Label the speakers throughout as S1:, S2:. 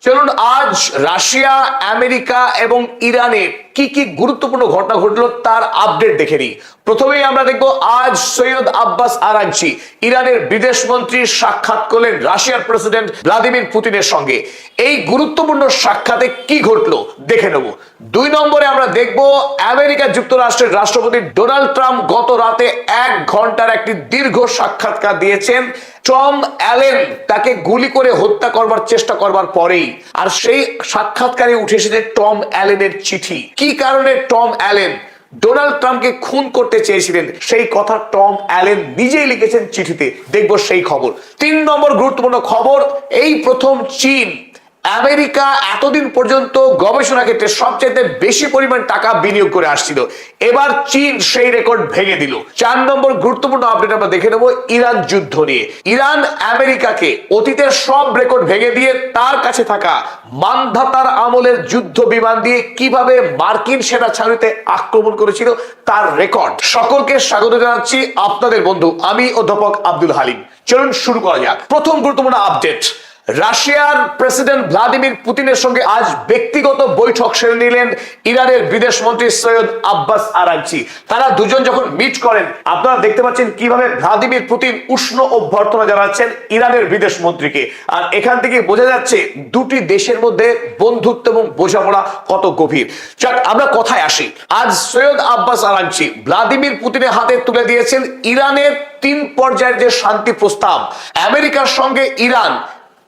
S1: চলুন আজ Russia, America এবং ইরানে কি কি গুরুত্বপূর্ণ ঘটনা ঘটলো তার আপডেট দেখে নিই। প্রথমেই আমরা দেখব আজ সৈয়দ আব্বাস আরাগচি ইরানের বিদেশ মন্ত্রী সাক্ষাৎ করলেন রাশিয়ার প্রেসিডেন্ট ভ্লাদিমির পুতিনের সঙ্গে। এই গুরুত্বপূর্ণ সাক্ষাতে কি ঘটলো দেখে নেব। 2 নম্বরে আমরা দেখব আমেরিকা যুক্তরাষ্ট্রের রাষ্ট্রপতি ডোনাল্ড ট্রাম্প গত রাতে 1 ঘন্টার একটি দীর্ঘ সাক্ষাৎকার দিয়েছেন টম অ্যালেন তাকে গুলি করে হত্যা করবার চেষ্টা করবার পরেই। আর সেই সাক্ষাৎকারে উঠে এসেছে টম অ্যালেনের চিঠি। কি কারণে টম অ্যালেন ডোনাল্ড ট্রাম্পকে খুন করতে চেয়েছিলেন সেই কথা টম অ্যালেন নিজেই লিখেছেন চিঠিতে। দেখব সেই খবর। 3 নম্বর গুরুত্বপূর্ণ খবর, এই প্রথম চীন আমেরিকা এতদিন পর্যন্ত গবেষণা ক্ষেত্রে সবচেয়ে বেশি পরিমাণ টাকা বিনিয়োগ করে আসছিল, এবার চীন সেই রেকর্ড ভেঙে দিল। 4 নম্বর গুরুত্বপূর্ণ আপডেট আমরা দেখে নেব ইরান যুদ্ধ নিয়ে। ইরান আমেরিকাকে অতীতের সব রেকর্ড ভেঙে দিয়ে তার কাছে থাকা মানধাতার আমলের যুদ্ধ বিমান দিয়ে কিভাবে মার্কিন সেনা ছাউনিতে আক্রমণ করেছিল তার রেকর্ড। সকলকে স্বাগত জানাচ্ছি, আপনাদের বন্ধু আমি অধ্যাপক আব্দুল হালিম। চলুন শুরু করা যাক। প্রথম গুরুত্বপূর্ণ আপডেট, রাশিয়ার প্রেসিডেন্ট ভ্লাদিমির পুতিনের সঙ্গে আজ ব্যক্তিগত বৈঠক সেরে নিলেন ইরানের বিদেশ মন্ত্রী সৈয়দ আব্বাস আরাগচি। তারা দুজন যখন মিট করেন আপনারা দেখতে পাচ্ছেন কিভাবে ভ্লাদিমির পুতিন উষ্ণ অভ্যর্থনা জানাচ্ছেন ইরানের বিদেশ মন্ত্রীকে। আর এখান থেকে বোঝা যাচ্ছে দুটি দেশের মধ্যে বন্ধুত্ব এবং বোঝাপড়া কত গভীর। যাক আমরা কথায় আসি। আজ সৈয়দ আব্বাস আরাগচি ভ্লাদিমির পুতিনের হাতে তুলে দিয়েছেন ইরানের 3 পর্যায়ের যে শান্তি প্রস্তাব। আমেরিকার সঙ্গে ইরান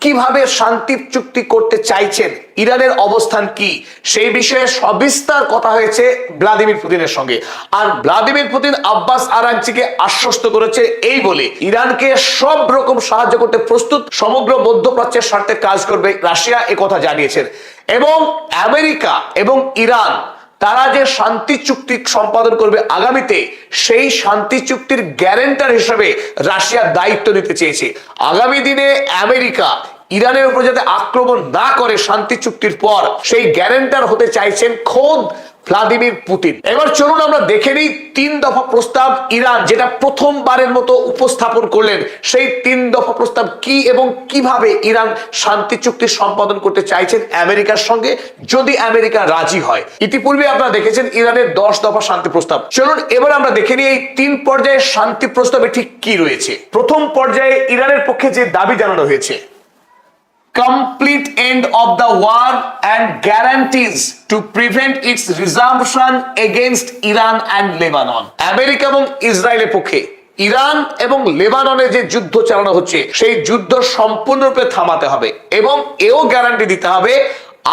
S1: কিভাবে শান্তি চুক্তি করতে চাইছেন, ইরানের অবস্থান কি, সেই বিষয়ে সবিস্তার কথা হয়েছে ভ্লাদিমির পুতিনের সঙ্গে। আর ভ্লাদিমির পুতিন আব্বাস আরাগচিকে আশ্বস্ত করেছে এই বলে ইরানকে সব রকম সাহায্য করতে প্রস্তুত, সমগ্র মধ্যপ্রাচ্যের স্বার্থে কাজ করবে রাশিয়া, একথা জানিয়েছেন। এবং আমেরিকা এবং ইরান তারা যে শান্তি চুক্তি সম্পাদন করবে আগামীতে, সেই শান্তি চুক্তির গ্যারান্টার হিসেবে রাশিয়া দায়িত্ব নিতে চেয়েছে। আগামী দিনে আমেরিকা ইরানের উপর যাতে আক্রমণ না করে শান্তি চুক্তির পর, সেই গ্যারান্টার হতে চাইছেন খোদ ভ্লাদিমির পুতিন। এবার চলুন আমরা দেখে নিই 3 দফা প্রস্তাব ইরান যেটা প্রথমবারের মতো উপস্থাপন করলেন, সেই 3 দফা প্রস্তাব কি এবং কিভাবে ইরান শান্তি চুক্তি সম্পাদন করতে চাইছেন আমেরিকার সঙ্গে, যদি আমেরিকা রাজি হয়। ইতিপূর্বে আপনারা দেখেছেন ইরানের 10 দফা শান্তি প্রস্তাব। চলুন এবার আমরা দেখে নিই এই 3 পর্যায়ের শান্তি প্রস্তাবে ঠিক কি রয়েছে। প্রথম পর্যায়ে ইরানের পক্ষে যে দাবি জানানো হয়েছে, complete end of the war and guarantees to prevent its resumption against Iran and Lebanon। America এবং ইসরায়েলের পক্ষে ইরান এবং লেবাননে যে যুদ্ধ চালানো হচ্ছে সেই যুদ্ধ সম্পূর্ণরূপে থামাতে হবে এবং এও গ্যারান্টি দিতে হবে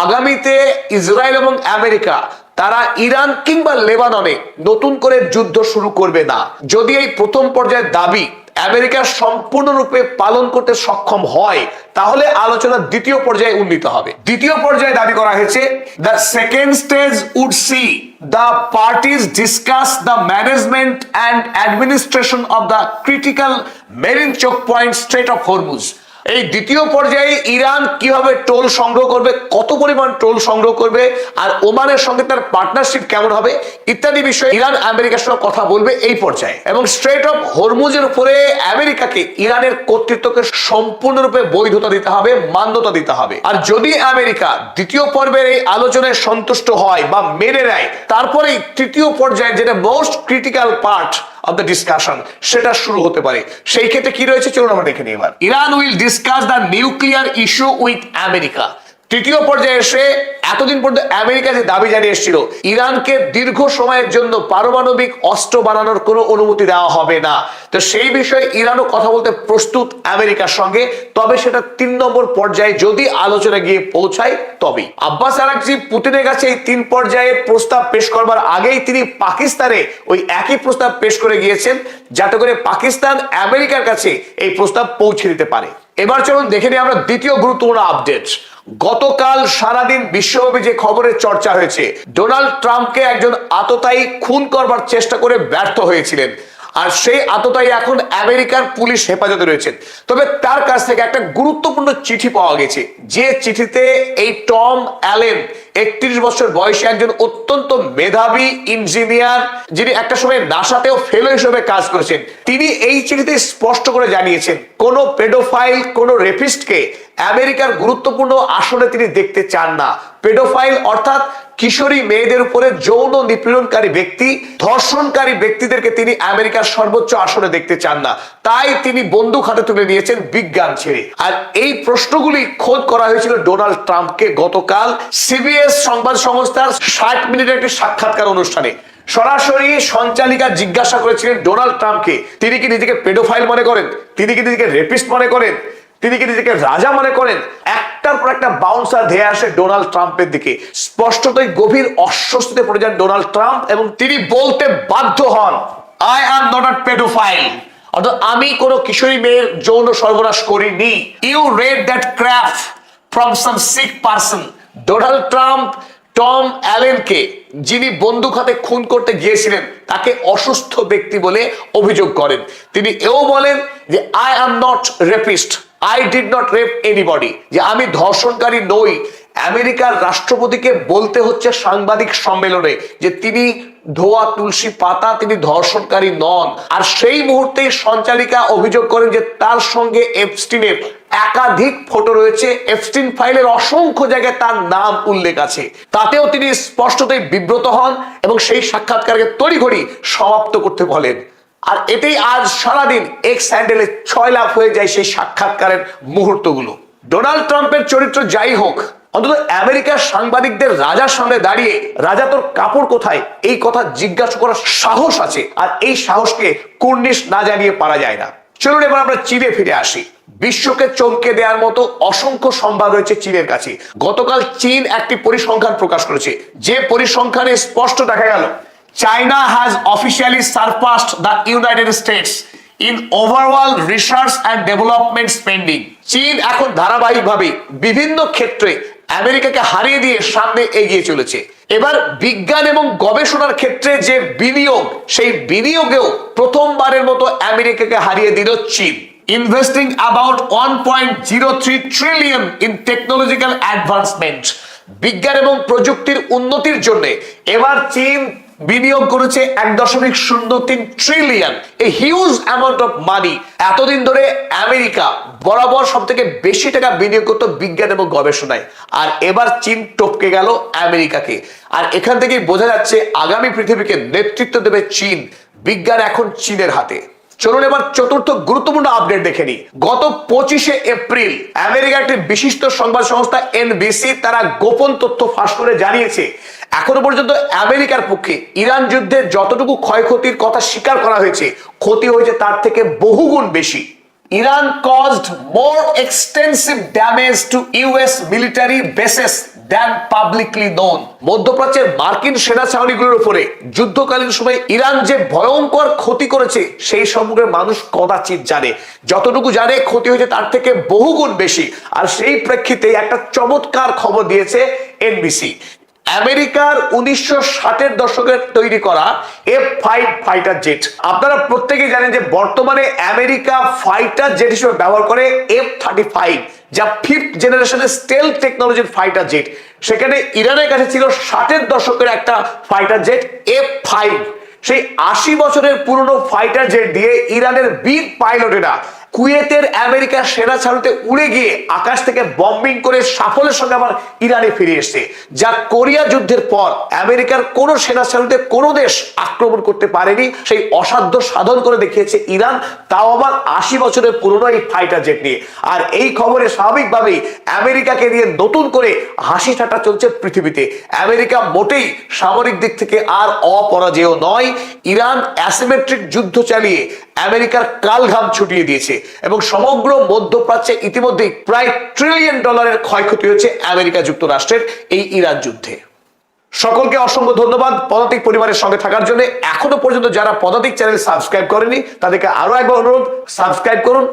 S1: আগামীতে ইসরায়েল এবং আমেরিকা তারা ইরান কিংবা লেবাননে নতুন করে যুদ্ধ শুরু করবে না। যদি এই প্রথম পর্যায়ের দাবি আমেরিকা সম্পূর্ণরূপে পালন করতে সক্ষম হয়, তাহলে আলোচনা দ্বিতীয় পর্যায়ে উন্নীত হবে। দ্বিতীয় পর্যায়ে দাবি করা হয়েছে, the second stage would see the parties discuss the management and administration of the critical marine choke point Strait of Hormuz। এই দ্বিতীয় পর্যায়ে ইরান কিভাবে টোল সংগ্রহ করবে, কত পরিমাণ টোল সংগ্রহ করবে, আর ওমানের সঙ্গে তার পার্টনারশিপ কেমন হবে ইত্যাদি বিষয়ে ইরান আমেরিকার সঙ্গে কথা বলবে এই পর্যায়ে। এবং স্ট্রেট অফ হরমুজের উপরে আমেরিকাকে ইরানের কর্তৃত্বকে সম্পূর্ণরূপে বৈধতা দিতে হবে, মান্যতা দিতে হবে। আর যদি আমেরিকা দ্বিতীয় পর্বের এই আলোচনায় সন্তুষ্ট হয় বা মেনে নেয়, তারপরে তৃতীয় পর্যায়ে যেটা most critical part of the discussion সেটা শুরু হতে পারে। সেই ক্ষেত্রে কি রয়েছে চলুন আমরা দেখে নিই। এবার Iran will discuss the nuclear issue with America. তৃতীয় পর্যায়ে এসে এতদিন পর্যন্ত আমেরিকা যে দাবি জানিয়ে এসেছিল ইরানকে দীর্ঘ সময়ের জন্য পারমাণবিক অস্ত্র বানানোর কোনো অনুমতি দেওয়া হবে না, তো সেই বিষয়ে ইরানও কথা বলতে প্রস্তুত আমেরিকার সঙ্গে। তবে সেটা 3 নম্বর পর্যায়ে যদি আলোচনা গিয়ে পৌঁছায় তবেই। আব্বাস আরাগচি পুতিনের কাছে এই 3 পর্যায়ের প্রস্তাব পেশ করবার আগেই তিনি পাকিস্তানে ওই একই প্রস্তাব পেশ করে গিয়েছেন, যাতে করে পাকিস্তান আমেরিকার কাছে এই প্রস্তাব পৌঁছে দিতে পারে। এবার চলুন দেখে নিই আমরা দ্বিতীয় গুরুত্বপূর্ণ আপডেট। গতকাল সারাদিন বিশ্বব্যাপী যে খবরের চর্চা হয়েছে, ডোনাল্ড ট্রাম্পকে একজন আততায়ী খুন করবার চেষ্টা করে ব্যর্থ হয়েছিলেন। আর সেই আততায়ী এখন আমেরিকার পুলিশ হেফাজতে রয়েছেন। তবে তার কাছ থেকে একটা গুরুত্বপূর্ণ চিঠি পাওয়া গেছে, যে চিঠিতে এই টম অ্যালেন 31 বছর বয়সী একজন অত্যন্ত মেধাবী ইঞ্জিনিয়ার, যিনি একটা সময় নাসাতেও ফেলো হিসেবে কাজ করেছেন, তিনি এই চিঠিতে স্পষ্ট করে জানিয়েছেন কোন পেডোফাইল, কোন রেপিস্টকে আমেরিকার গুরুত্বপূর্ণ আসনে তিনি দেখতে চান না। পেডোফাইল অর্থাৎ কিশোরী মেয়েদের উপরে যৌন নিপীড়নকারী ব্যক্তি, ধর্ষণকারী ব্যক্তিদেরকে তিনি আমেরিকার সর্বোচ্চ আসনে দেখতে চান না। তাই তিনি বন্দুক হাতে তুলে নিয়েছেন বিজ্ঞান ছেড়ে। আর এই প্রশ্নগুলি খোঁজ করা হয়েছিল ডোনাল্ড ট্রাম্পকে গতকাল সিবিএস সংবাদ সংস্থার 60 মিনিটের একটি সাক্ষাৎকার অনুষ্ঠানে। সরাসরি সঞ্চালিকা জিজ্ঞাসা করেছিলেন ডোনাল্ড ট্রাম্পকে, তিনি কি নিজেকে পেডোফাইল মনে করেন, তিনি কি নিজেকে রেপিস্ট মনে করেন, তিনি কি নিজেকে রাজা মনে করেন। একটার পর একটা বাউন্সার ধেয়ে আসে ডোনাল্ড ট্রাম্পের দিকে। স্পষ্টতই গভীর অস্বস্তিতে পড়ে যান ডোনাল্ড ট্রাম্প এবং তিনি বলতে বাধ্য হন, I am not a paedophile, অর্থাৎ আমি কোনো কিশোরী মেয়ের যৌন সর্বনাশ করিনি। You read that crap from some sick person. Donald Trump Tom অ্যালেনকে, যিনি বন্দুক হাতে খুন করতে গিয়েছিলেন, তাকে অসুস্থ ব্যক্তি বলে অভিযোগ করেন। তিনি এও বলেন যে I am not rapist, I did not rape anybody, যে আমি ধর্ষণকারী নই। আমেরিকার রাষ্ট্রপতিকে বলতে হচ্ছে সাংবাদিক সম্মেলনে যে তিনি ধোয়া তুলসী পাতা, তিনি ধর্ষণকারী নন। আর সেই মুহূর্তে সঞ্চালিকা অভিযোগ করেন যে তার সঙ্গে এপস্টিনের একাধিক ফটো রয়েছে, এপস্টিন ফাইলের অসংখ্য জায়গায় তার নাম উল্লেখ আছে। তাতেও তিনি স্পষ্টতই বিব্রত হন এবং সেই সাক্ষাৎকারকে তড়িঘড়ি সমাপ্ত করতে বলেন। আর এতেই আজ সারাদিন এক্স হ্যান্ডেলে 6 লাখ হয়ে যায় সেই সাক্ষাৎকারের মুহূর্তগুলো। ডোনাল্ড ট্রাম্পের চরিত্র যাই হোক, অন্তত আমেরিকার সাংবাদিকদের রাজার সামনে দাঁড়িয়ে রাজা তোর কাপড় কোথায় এই কথা জিজ্ঞাসা করার সাহস আছে, আর এই সাহসকে কুর্নিশ না জানিয়ে পারা যায় না। চলুন এবার আমরা চীনে ফিরে আসি। বিশ্বকে চমকে দেওয়ার মতো অসংখ্য সম্ভার রয়েছে চীনের কাছে। গতকাল চীন একটি পরিসংখ্যান প্রকাশ করেছে, যে পরিসংখ্যানে স্পষ্ট দেখা গেল China has officially surpassed the United States in overall research and development spending. চীন এখন ধারাবাহিকভাবে বিভিন্ন ক্ষেত্রে আমেরিকাকে হারিয়ে দিয়ে সামনে এগিয়ে চলেছে। এবার বিজ্ঞান এবং গবেষণার ক্ষেত্রে যে বিনিয়োগ, সেই বিনিয়োগেও প্রথমবারের মতো আমেরিকাকে হারিয়ে দিল চীন, investing about 1.03 trillion in technological advancement. বিজ্ঞান এবং প্রযুক্তির উন্নতির জন্য এবার চীন বিনিয়োগ করেছে 1.03 trillion, a huge amount of money. এতদিন ধরে আমেরিকা বরাবর সব থেকে বেশি টাকা বিনিয়োগ করতো বিজ্ঞান এবং গবেষণায়, আর এবার চীন টপকে গেল আমেরিকাকে। আর এখান থেকেই বোঝা যাচ্ছে আগামী পৃথিবীকে নেতৃত্ব দেবে চীন। বিজ্ঞান এখন চীনের হাতে। চলুন এবার চতুর্থ গুরুত্বপূর্ণ আপডেট দেখে নিই। গত 25শে এপ্রিল আমেরিকার একটি বিশিষ্ট সংবাদ সংস্থা এনবিসি তারা গোপন তথ্য ফাঁস করে জানিয়েছে এখনো পর্যন্ত আমেরিকার পক্ষে ইরান যুদ্ধে যতটুকু ক্ষয়ক্ষতির কথা স্বীকার করা হয়েছে, ক্ষতি হয়েছে তার থেকে বহুগুণ বেশি। Iran caused more extensive damage to US military bases than publicly known. মধ্যপ্রাচ্যের মার্কিন সেনা ছাউনিগুলোর উপরে যুদ্ধকালীন সময় ইরান যে ভয়ঙ্কর ক্ষতি করেছে সেই সম্পর্কে মানুষ কদাচিৎ জানে। যতটুকু জানে ক্ষতি হয়েছে তার থেকে বহুগুণ বেশি। আর সেই প্রেক্ষিতে একটা চমৎকার খবর দিয়েছে এনবিসি। আমেরিকার 1960-এর দশকের তৈরি করা F-5 ফাইটার জেট, আপনারা প্রত্যেকেই জানেন যে বর্তমানে আমেরিকা ফাইটার জেট হিসেবে ব্যবহার করে F-35, যা 5th জেনারেশনের স্টেলথ টেকনোলজির ফাইটার জেট। সেখানে ইরানের কাছে ছিল 60-এর দশকের একটা ফাইটার জেট F-5। সেই 80 বছরের পুরনো ফাইটার জেট দিয়ে ইরানের বীর পাইলটেরা কুয়েতের আমেরিকার সেনা ছাউনিতে উড়ে গিয়ে আকাশ থেকে বম্বিং করে সাফল্যের সঙ্গে আবার ইরানে ফিরে এসেছে, যা কোরিয়া যুদ্ধের পর আমেরিকার কোন সেনা ছাউনিতে কোনো দেশ আক্রমণ করতে পারেনি। সেই অসাধ্য সাধন করে দেখিয়েছে ইরান, তাও আবার 80 বছরের পুরনো এই ফাইটার জেট নিয়ে। আর এই খবরে স্বাভাবিকভাবেই আমেরিকাকে নিয়ে নতুন করে হাসি ঠাট্টা চলছে পৃথিবীতে। আমেরিকা মোটেই সামরিক দিক থেকে আর অপরাজেয় নয়। ইরান অ্যাসিমেট্রিক যুদ্ধ চালিয়ে আমেরিকার কালঘাম ছুটিয়ে দিয়েছে এবং সমগ্র মধ্যপ্রাচ্যে ইতিমধ্যেই প্রায় $1 ট্রিলিয়ন ক্ষয়ক্ষতি হয়েছে আমেরিকা যুক্তরাষ্ট্রের এই ইরান যুদ্ধে। সকলকে অসংখ্য ধন্যবাদ পদাতিক পরিবারের সঙ্গে থাকার জন্য। এখনো পর্যন্ত যারা পদাতিক চ্যানেল সাবস্ক্রাইব করেনি তাদেরকে আরো একবার অনুরোধ, সাবস্ক্রাইব করুন।